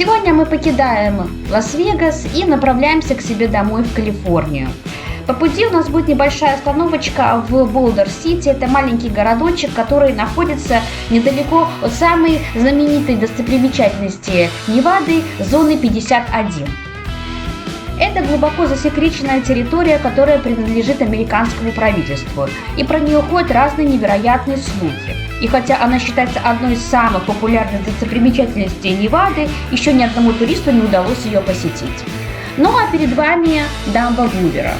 Сегодня мы покидаем Лас-Вегас и направляемся к себе домой в Калифорнию. По пути у нас будет небольшая остановочка в Болдер-Сити. Это маленький городочек, который находится недалеко от самой знаменитой достопримечательности Невады, зоны 51. Это глубоко засекреченная территория, которая принадлежит американскому правительству, и про нее ходят разные невероятные слухи. И хотя она считается одной из самых популярных достопримечательностей Невады, еще ни одному туристу не удалось ее посетить. Ну а перед вами дамба Гувера.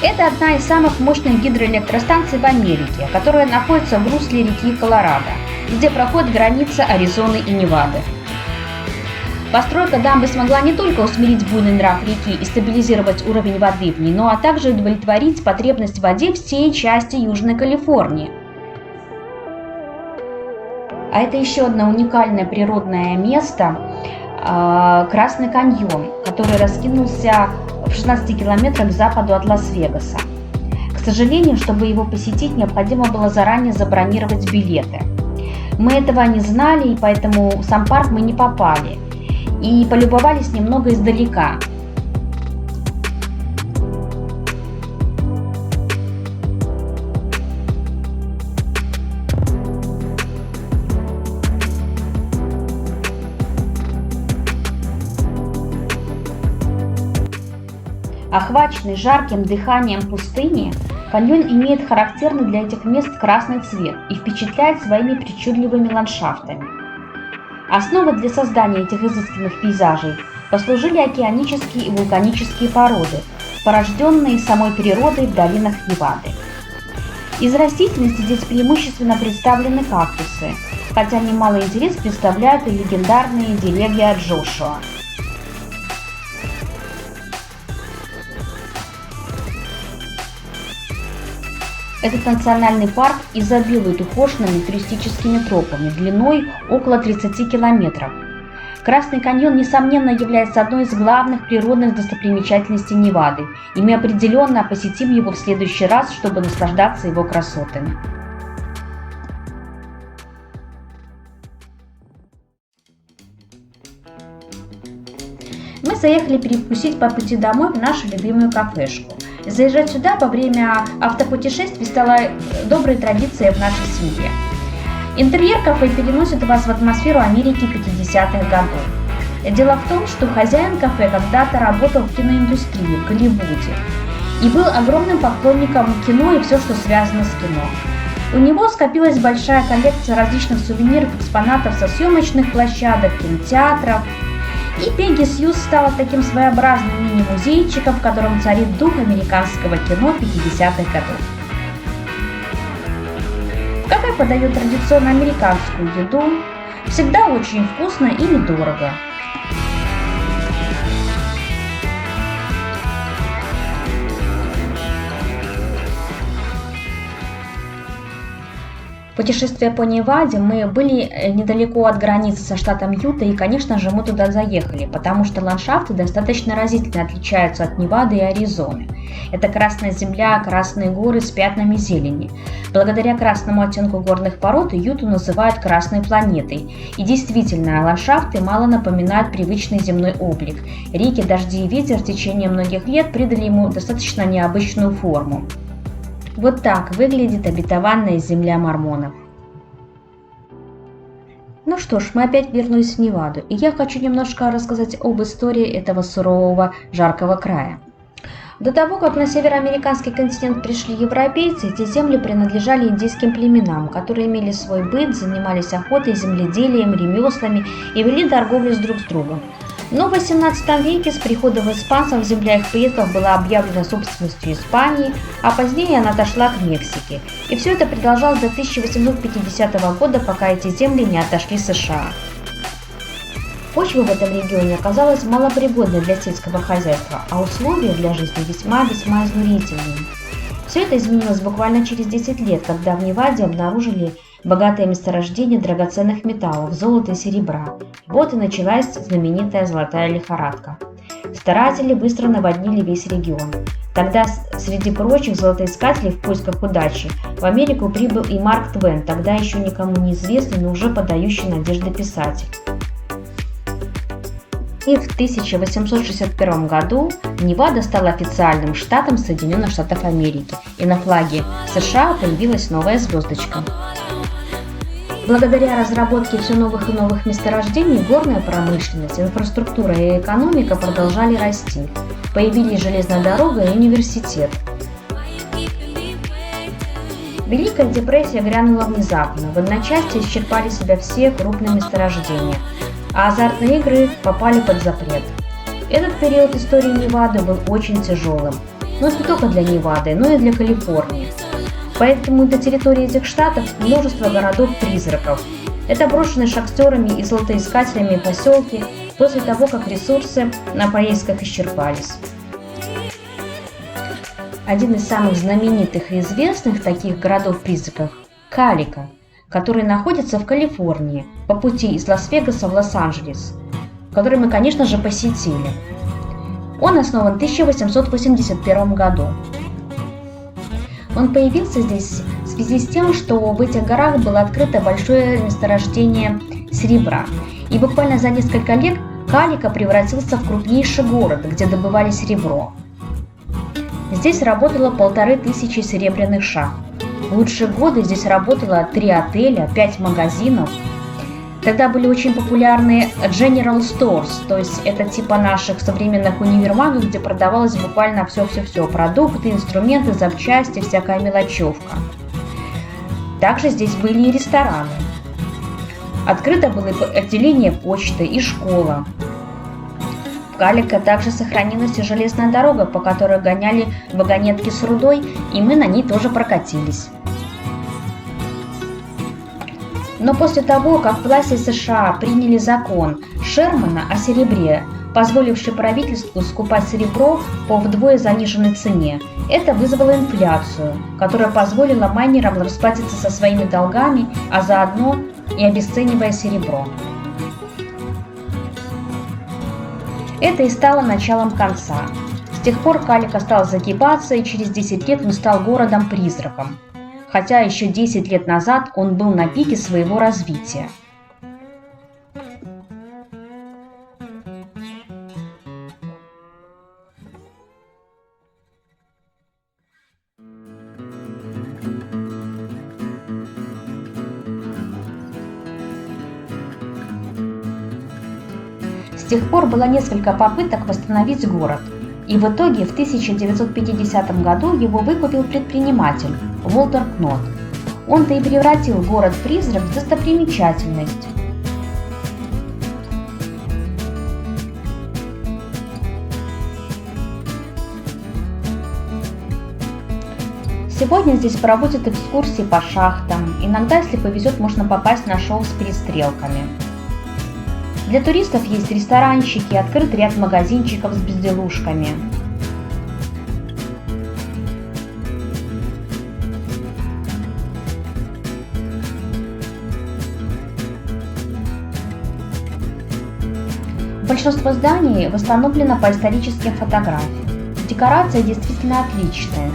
Это одна из самых мощных гидроэлектростанций в Америке, которая находится в русле реки Колорадо, где проходит граница Аризоны и Невады. Постройка дамбы смогла не только усмирить буйный нрав реки и стабилизировать уровень воды в ней, но также удовлетворить потребность в воде всей части Южной Калифорнии. А это еще одно уникальное природное место – Красный каньон, который раскинулся в 16 километрах к западу от Лас-Вегаса. К сожалению, чтобы его посетить, необходимо было заранее забронировать билеты. Мы этого не знали, и поэтому в сам парк мы не попали. И полюбовались немного издалека. Охваченный жарким дыханием пустыни, каньон имеет характерный для этих мест красный цвет и впечатляет своими причудливыми ландшафтами. Основой для создания этих изысканных пейзажей послужили океанические и вулканические породы, порожденные самой природой в долинах Невады. Из растительности здесь преимущественно представлены кактусы, хотя немалый интерес представляют и легендарные деревья Джошуа. Этот национальный парк изобилует ухоженными туристическими тропами длиной около 30 километров. Красный каньон, несомненно, является одной из главных природных достопримечательностей Невады, и мы определенно посетим его в следующий раз, чтобы наслаждаться его красотами. Мы заехали перекусить по пути домой в нашу любимую кафешку. Заезжать сюда во время автопутешествий стала доброй традицией в нашей семье. Интерьер кафе переносит вас в атмосферу Америки 50-х годов. Дело в том, что хозяин кафе когда-то работал в киноиндустрии в Голливуде и был огромным поклонником кино и все, что связано с кино. У него скопилась большая коллекция различных сувениров, экспонатов со съемочных площадок, кинотеатров. И Пегги Сьюз стала таким своеобразным мини-музейчиком, в котором царит дух американского кино 50-х годов. В кафе подают традиционно американскую еду, всегда очень вкусно и недорого. Путешествие по Неваде, мы были недалеко от границы со штатом Юта, и, конечно же, мы туда заехали, потому что ландшафты достаточно разительно отличаются от Невады и Аризоны. Это красная земля, красные горы с пятнами зелени. Благодаря красному оттенку горных пород Юту называют красной планетой. И действительно, ландшафты мало напоминают привычный земной облик. Реки, дожди и ветер в течение многих лет придали ему достаточно необычную форму. Вот так выглядит обетованная земля мормонов. Ну что ж, мы опять вернулись в Неваду, и я хочу немножко рассказать об истории этого сурового, жаркого края. До того, как на североамериканский континент пришли европейцы, эти земли принадлежали индейским племенам, которые имели свой быт, занимались охотой, земледелием, ремеслами и вели торговлю друг с другом. Но в XVIII веке с приходом испанцев земля их предков была объявлена собственностью Испании, а позднее она отошла к Мексике. И все это продолжалось до 1850 года, пока эти земли не отошли США. Почва в этом регионе оказалась малопригодной для сельского хозяйства, а условия для жизни весьма-весьма изнурительными. Все это изменилось буквально через 10 лет, когда в Неваде обнаружили богатое месторождение драгоценных металлов, золота и серебра. Вот и началась знаменитая золотая лихорадка. Старатели быстро наводнили весь регион. Тогда среди прочих золотоискателей в поисках удачи в Америку прибыл и Марк Твен, тогда еще никому неизвестный, но уже подающий надежды писатель. И в 1861 году Невада стала официальным штатом Соединенных Штатов Америки, и на флаге США появилась новая звездочка. Благодаря разработке все новых и новых месторождений горная промышленность, инфраструктура и экономика продолжали расти. Появились железная дорога и университет. Великая депрессия грянула внезапно, в одночасье исчерпали себя все крупные месторождения, а азартные игры попали под запрет. Этот период истории Невады был очень тяжелым, но не только для Невады, но и для Калифорнии. Поэтому до территории этих штатов множество городов-призраков. Это брошенные шахтерами и золотоискателями поселки после того, как ресурсы на поисках исчерпались. Один из самых знаменитых и известных таких городов-призраков – Калика, который находится в Калифорнии по пути из Лас-Вегаса в Лос-Анджелес, который мы, конечно же, посетили. Он основан в 1881 году. Он появился здесь в связи с тем, что в этих горах было открыто большое месторождение серебра. И буквально за несколько лет Калика превратился в крупнейший город, где добывали серебро. Здесь работало 1500 серебряных шахт. В лучшие годы здесь работало 3 отеля, 5 магазинов. Тогда были очень популярны General Stores, то есть это типа наших современных универмагов, где продавалось буквально все-все-все: продукты, инструменты, запчасти, всякая мелочевка. Также здесь были и рестораны. Открыто было отделение почты и школа. В Калико также сохранилась и железная дорога, по которой гоняли вагонетки с рудой, и мы на ней тоже прокатились. Но после того, как власти США приняли закон Шермана о серебре, позволивший правительству скупать серебро по вдвое заниженной цене, это вызвало инфляцию, которая позволила майнерам расплатиться со своими долгами, а заодно и обесценивая серебро. Это и стало началом конца. С тех пор Калика стал загибаться, и через 10 лет он стал городом-призраком. Хотя еще 10 лет назад он был на пике своего развития. С тех пор было несколько попыток восстановить город, и в итоге в 1950 году его выкупил предприниматель Уолтер Кнот. Он-то и превратил город-призрак в достопримечательность. Сегодня здесь проводят экскурсии по шахтам, иногда, если повезет, можно попасть на шоу с перестрелками. Для туристов есть ресторанчики, открыт ряд магазинчиков с безделушками. Большинство зданий восстановлено по историческим фотографиям. Декорации действительно отличные.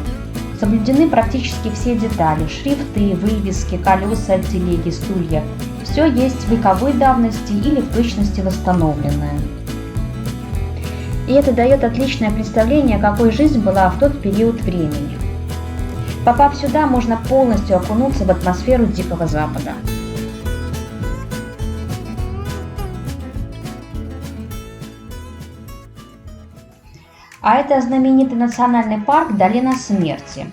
Соблюдены практически все детали: шрифты, вывески, колеса, телеги, стулья. Все есть вековой давности или в точности восстановленное. И это дает отличное представление, какой жизнь была в тот период времени. Попав сюда, можно полностью окунуться в атмосферу Дикого Запада. А это знаменитый национальный парк Долина Смерти.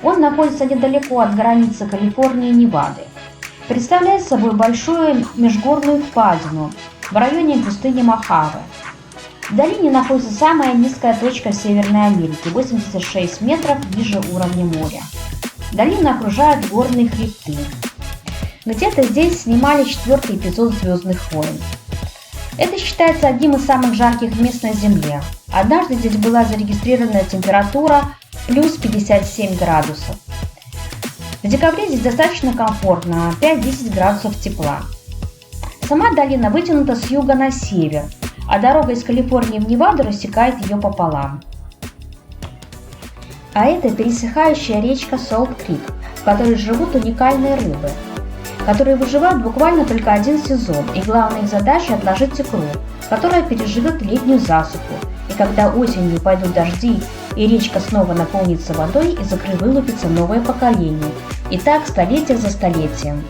Он находится недалеко от границы Калифорнии и Невады. Представляет собой большую межгорную впадину в районе пустыни Мохаве. В долине находится самая низкая точка Северной Америки – 86 метров ниже уровня моря. Долину окружают горные хребты. Где-то здесь снимали 4-й эпизод «Звездных войн». Это считается одним из самых жарких мест на Земле. Однажды здесь была зарегистрирована температура плюс 57 градусов. В декабре здесь достаточно комфортно, 5-10 градусов тепла. Сама долина вытянута с юга на север, а дорога из Калифорнии в Неваду рассекает ее пополам. А это пересыхающая речка Солт-Крик, в которой живут уникальные рыбы. которые выживают буквально только один сезон, и главная их задача – отложить икру, которая переживет летнюю засуху. И когда осенью пойдут дожди, и речка снова наполнится водой, из икры вылупится новое поколение. И так столетие за столетием.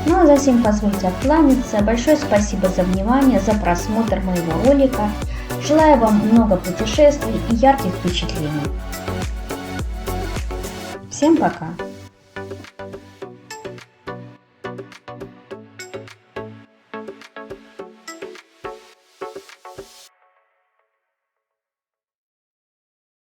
Ну а затем позвольте откланяться. Большое спасибо за внимание, за просмотр моего ролика. Желаю вам много путешествий и ярких впечатлений. Всем пока!